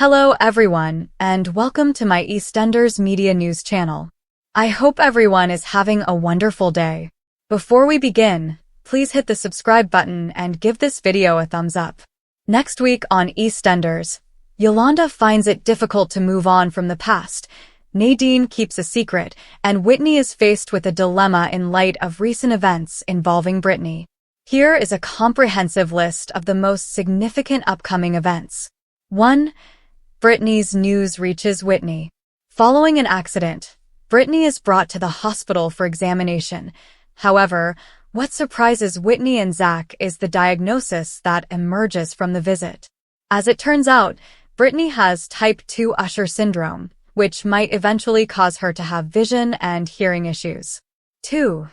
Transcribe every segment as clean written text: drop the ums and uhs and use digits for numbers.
Hello everyone, and welcome to my EastEnders Media News channel. I hope everyone is having a wonderful day. Before we begin, please hit the subscribe button and give this video a thumbs up. Next week on EastEnders, Yolanda finds it difficult to move on from the past, Nadine keeps a secret, and Whitney is faced with a dilemma in light of recent events involving Brittany. Here is a comprehensive list of the most significant upcoming events. 1. Brittany's news reaches Whitney. Following an accident, Brittany is brought to the hospital for examination. However, what surprises Whitney and Zach is the diagnosis that emerges from the visit. As it turns out, Brittany has type 2 Usher syndrome, which might eventually cause her to have vision and hearing issues. 2.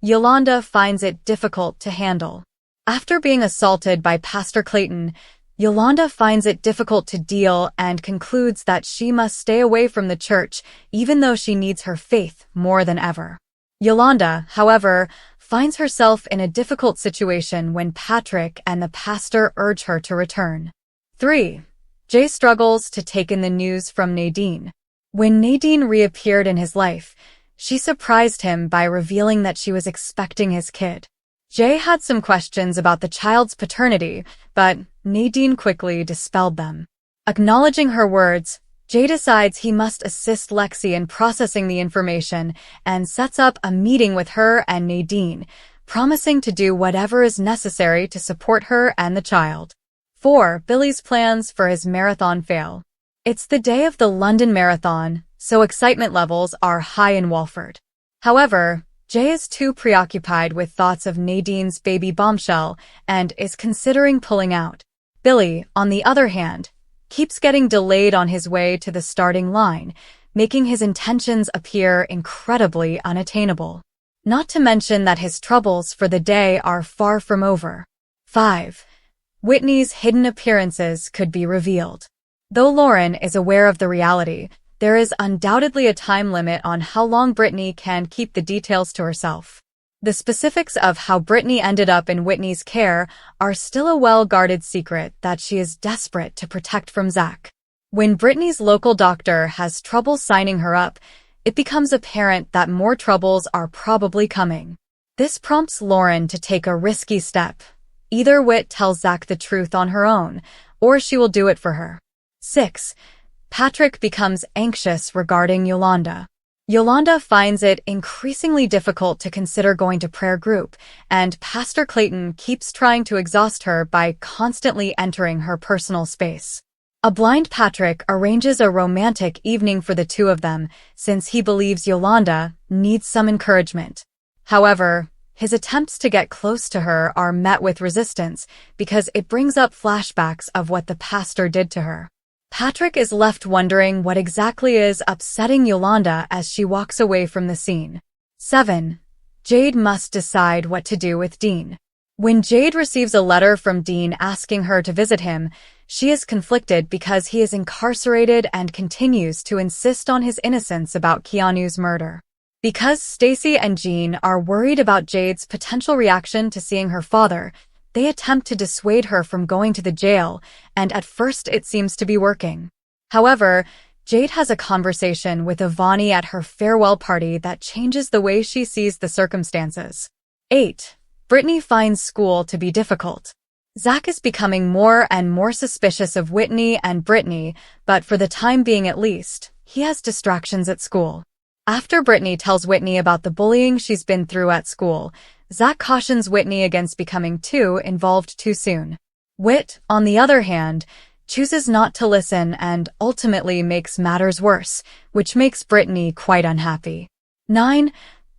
Yolanda finds it difficult to handle. After being assaulted by Pastor Clayton, Yolanda finds it difficult to deal and concludes that she must stay away from the church even though she needs her faith more than ever. Yolanda, however, finds herself in a difficult situation when Patrick and the pastor urge her to return. 3. Jay struggles to take in the news from Nadine. When Nadine reappeared in his life, she surprised him by revealing that she was expecting his kid. Jay had some questions about the child's paternity, but Nadine quickly dispelled them. Acknowledging her words, Jay decides he must assist Lexi in processing the information and sets up a meeting with her and Nadine, promising to do whatever is necessary to support her and the child. 4. Billy's plans for his marathon fail. It's the day of the London Marathon, so excitement levels are high in Walford. However, Jay is too preoccupied with thoughts of Nadine's baby bombshell and is considering pulling out. Billy, on the other hand, keeps getting delayed on his way to the starting line, making his intentions appear incredibly unattainable. Not to mention that his troubles for the day are far from over. 5. Whitney's hidden appearances could be revealed. Though Lauren is aware of the reality, there is undoubtedly a time limit on how long Brittany can keep the details to herself. The specifics of how Brittany ended up in Whitney's care are still a well-guarded secret that she is desperate to protect from Zach. When Brittany's local doctor has trouble signing her up, it becomes apparent that more troubles are probably coming. This prompts Lauren to take a risky step. Either Whit tells Zach the truth on her own, or she will do it for her. 6. Patrick becomes anxious regarding Yolanda. Yolanda finds it increasingly difficult to consider going to prayer group, and Pastor Clayton keeps trying to exhaust her by constantly entering her personal space. A blind Patrick arranges a romantic evening for the two of them, since he believes Yolanda needs some encouragement. However, his attempts to get close to her are met with resistance because it brings up flashbacks of what the pastor did to her. Patrick is left wondering what exactly is upsetting Yolanda as she walks away from the scene. 7. Jade must decide what to do with Dean. When Jade receives a letter from Dean asking her to visit him, she is conflicted because he is incarcerated and continues to insist on his innocence about Keanu's murder. Because Stacy and Jean are worried about Jade's potential reaction to seeing her father, they attempt to dissuade her from going to the jail, and at first it seems to be working. However, Jade has a conversation with Ivani at her farewell party that changes the way she sees the circumstances. 8. Brittany finds school to be difficult. Zach is becoming more and more suspicious of Whitney and Brittany, but for the time being at least, he has distractions at school. After Brittany tells Whitney about the bullying she's been through at school, Zach cautions Whitney against becoming too involved too soon. Whit, on the other hand, chooses not to listen and ultimately makes matters worse, which makes Brittany quite unhappy. 9.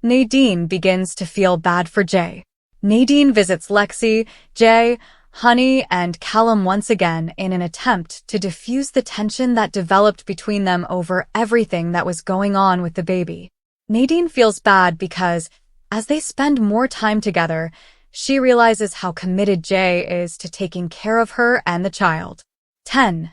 Nadine begins to feel bad for Jay. Nadine visits Lexi, Jay, Honey, and Callum once again in an attempt to diffuse the tension that developed between them over everything that was going on with the baby. Nadine feels bad because, as they spend more time together, she realizes how committed Jay is to taking care of her and the child. 10.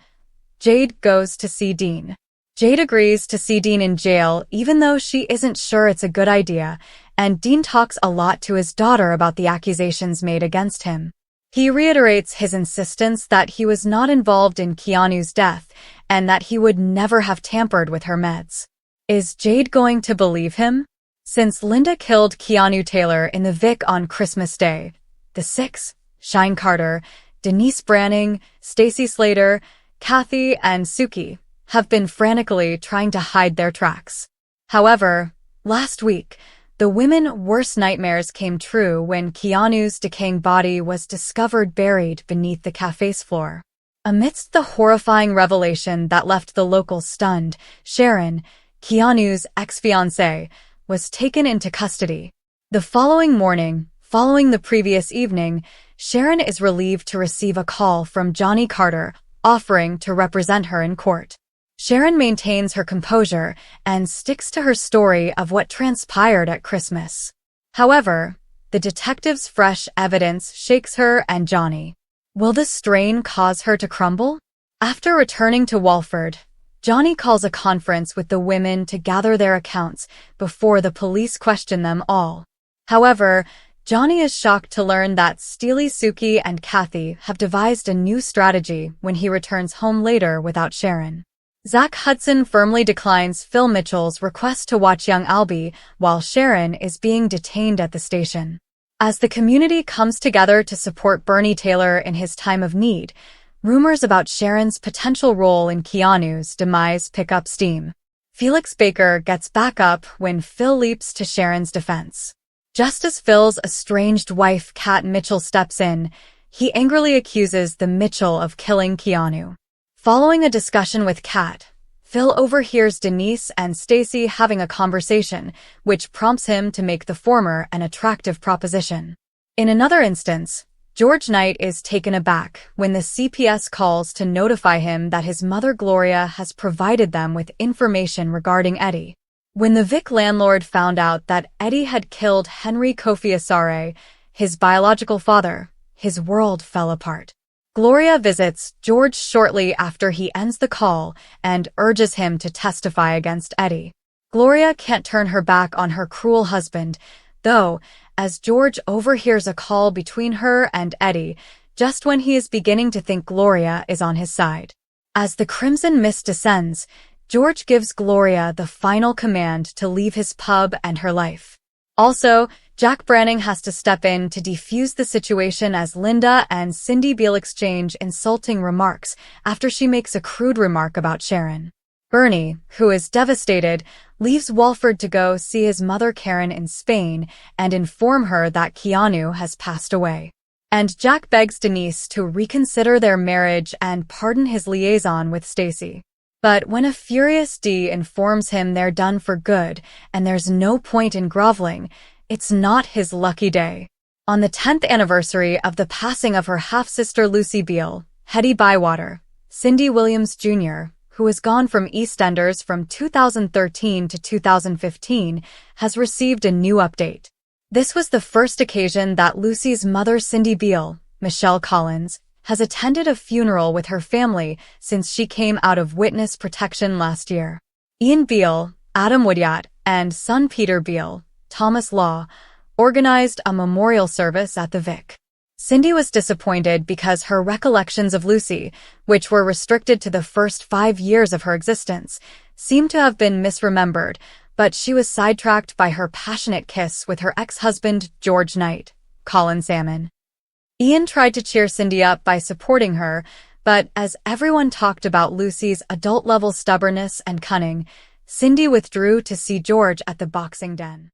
Jade goes to see Dean. Jade agrees to see Dean in jail even though she isn't sure it's a good idea, and Dean talks a lot to his daughter about the accusations made against him. He reiterates his insistence that he was not involved in Keanu's death and that he would never have tampered with her meds. Is Jade going to believe him? Since Linda killed Keanu Taylor in the Vic on Christmas Day, the six, Shine Carter, Denise Branning, Stacey Slater, Kathy, and Suki, have been frantically trying to hide their tracks. However, last week, the women's worst nightmares came true when Keanu's decaying body was discovered buried beneath the cafe's floor. Amidst the horrifying revelation that left the locals stunned, Sharon, Keanu's ex-fiancée, was taken into custody. The following morning, following the previous evening, Sharon is relieved to receive a call from Johnny Carter offering to represent her in court. Sharon maintains her composure and sticks to her story of what transpired at Christmas. However, the detective's fresh evidence shakes her and Johnny. Will the strain cause her to crumble? After returning to Walford, Johnny calls a conference with the women to gather their accounts before the police question them all. However, Johnny is shocked to learn that Steely, Suki, and Kathy have devised a new strategy when he returns home later without Sharon. Zach Hudson firmly declines Phil Mitchell's request to watch young Albie while Sharon is being detained at the station. As the community comes together to support Bernie Taylor in his time of need, rumors about Sharon's potential role in Keanu's demise pick up steam. Felix Baker gets back up when Phil leaps to Sharon's defense. Just as Phil's estranged wife Kat Mitchell steps in, he angrily accuses the Mitchell of killing Keanu. Following a discussion with Kat, Phil overhears Denise and Stacey having a conversation, which prompts him to make the former an attractive proposition. In another instance, George Knight is taken aback when the CPS calls to notify him that his mother Gloria has provided them with information regarding Eddie. When the Vic landlord found out that Eddie had killed Henry Kofi Asare, his biological father, his world fell apart. Gloria visits George shortly after he ends the call and urges him to testify against Eddie. Gloria can't turn her back on her cruel husband, though, as George overhears a call between her and Eddie just when he is beginning to think Gloria is on his side. As the crimson mist descends, George gives Gloria the final command to leave his pub and her life. Also, Jack Branning has to step in to defuse the situation as Linda and Cindy Beale exchange insulting remarks after she makes a crude remark about Sharon. Bernie, who is devastated, leaves Walford to go see his mother Karen in Spain and inform her that Keanu has passed away. And Jack begs Denise to reconsider their marriage and pardon his liaison with Stacey. But when a furious Dee informs him they're done for good and there's no point in groveling, it's not his lucky day. On the 10th anniversary of the passing of her half-sister Lucy Beale, Hetty Bywater, Cindy Williams Jr., who has gone from EastEnders from 2013 to 2015, has received a new update. This was the first occasion that Lucy's mother Cindy Beale, Michelle Collins, has attended a funeral with her family since she came out of witness protection last year. Ian Beale, Adam Woodyard, and son Peter Beale, Thomas Law, organized a memorial service at the Vic. Cindy was disappointed because her recollections of Lucy, which were restricted to the first 5 years of her existence, seemed to have been misremembered, but she was sidetracked by her passionate kiss with her ex-husband George Knight, Colin Salmon. Ian tried to cheer Cindy up by supporting her, but as everyone talked about Lucy's adult-level stubbornness and cunning, Cindy withdrew to see George at the boxing den.